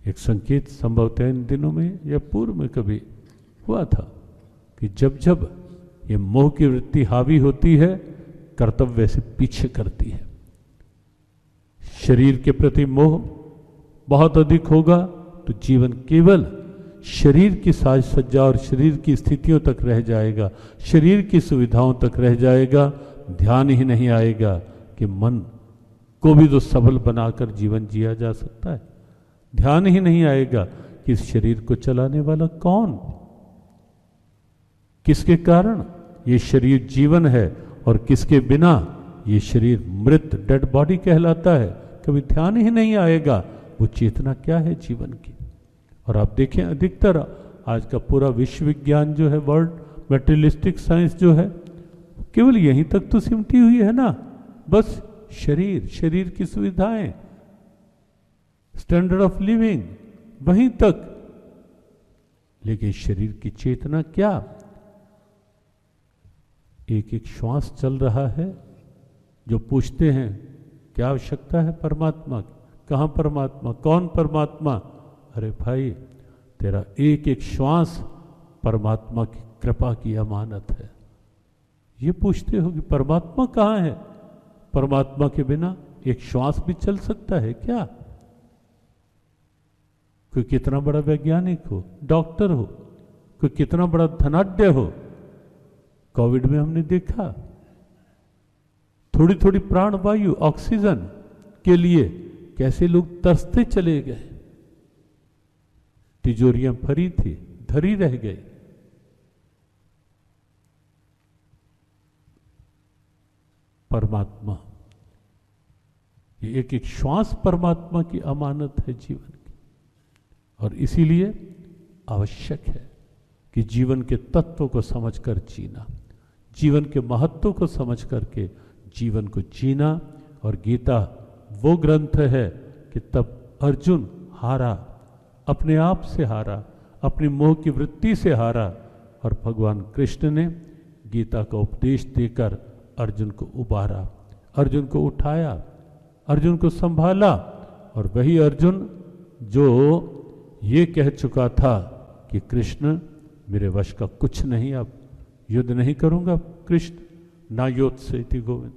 एक संकेत संभवतः इन दिनों में या पूर्व में कभी हुआ था कि जब जब ये मोह की वृत्ति हावी होती है, कर्तव्य से पीछे करती है। शरीर के प्रति मोह बहुत अधिक होगा तो जीवन केवल शरीर की साज सज्जा और शरीर की स्थितियों तक रह जाएगा, शरीर की सुविधाओं तक रह जाएगा। ध्यान ही नहीं आएगा कि मन को भी तो सबल बनाकर जीवन जिया जा सकता है। ध्यान ही नहीं आएगा कि इस शरीर को चलाने वाला कौन, किसके कारण ये शरीर जीवन है और किसके बिना ये शरीर मृत डेड बॉडी कहलाता है। कभी ध्यान ही नहीं आएगा वो चेतना क्या है जीवन की। और आप देखें अधिकतर आज का पूरा विश्व विज्ञान जो है, वर्ल्ड मेटेरियलिस्टिक साइंस जो है, केवल यहीं तक तो सिमटी हुई है ना, बस शरीर, शरीर की सुविधाएं, स्टैंडर्ड ऑफ लिविंग, वहीं तक। लेकिन शरीर की चेतना क्या? एक एक श्वास चल रहा है। जो पूछते हैं क्या आवश्यकता है परमात्मा की, कहां परमात्मा, कौन परमात्मा? अरे भाई, तेरा एक एक श्वास परमात्मा की कृपा की अमानत है। ये पूछते हो कि परमात्मा कहां है? परमात्मा के बिना एक श्वास भी चल सकता है क्या? कोई कितना बड़ा वैज्ञानिक हो, डॉक्टर हो, कोई कितना बड़ा धनाढ्य हो, कोविड में हमने देखा थोड़ी थोड़ी प्राणवायु, ऑक्सीजन के लिए कैसे लोग तरसते चले गए। तिजोरियां भरी थी, धरी रह गई। परमात्मा, ये एक एक श्वास परमात्मा की अमानत है जीवन की। और इसीलिए आवश्यक है कि जीवन के तत्व को समझकर जीना, जीवन के महत्व को समझ करके जीवन को जीना। और गीता वो ग्रंथ है कि तब अर्जुन हारा, अपने आप से हारा, अपनी मोह की वृत्ति से हारा, और भगवान कृष्ण ने गीता का उपदेश देकर अर्जुन को उबारा, अर्जुन को उठाया, अर्जुन को संभाला। और वही अर्जुन जो ये कह चुका था कि कृष्ण मेरे वश का कुछ नहीं, अब युद्ध नहीं करूंगा, कृष्ण ना योत्स से गोविंद,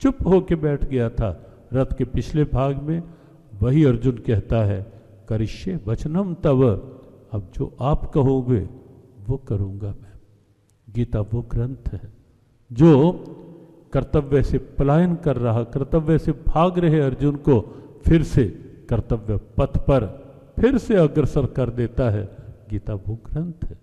चुप होके बैठ गया था रथ के पिछले भाग में। वही अर्जुन कहता है करिष्ये वचनम तव, अब जो आप कहोगे वो करूंगा मैं। गीता वो ग्रंथ है जो कर्तव्य से पलायन कर रहा, कर्तव्य से भाग रहे अर्जुन को फिर से कर्तव्य पथ पर फिर से अग्रसर कर देता है। गीता वो ग्रंथ है।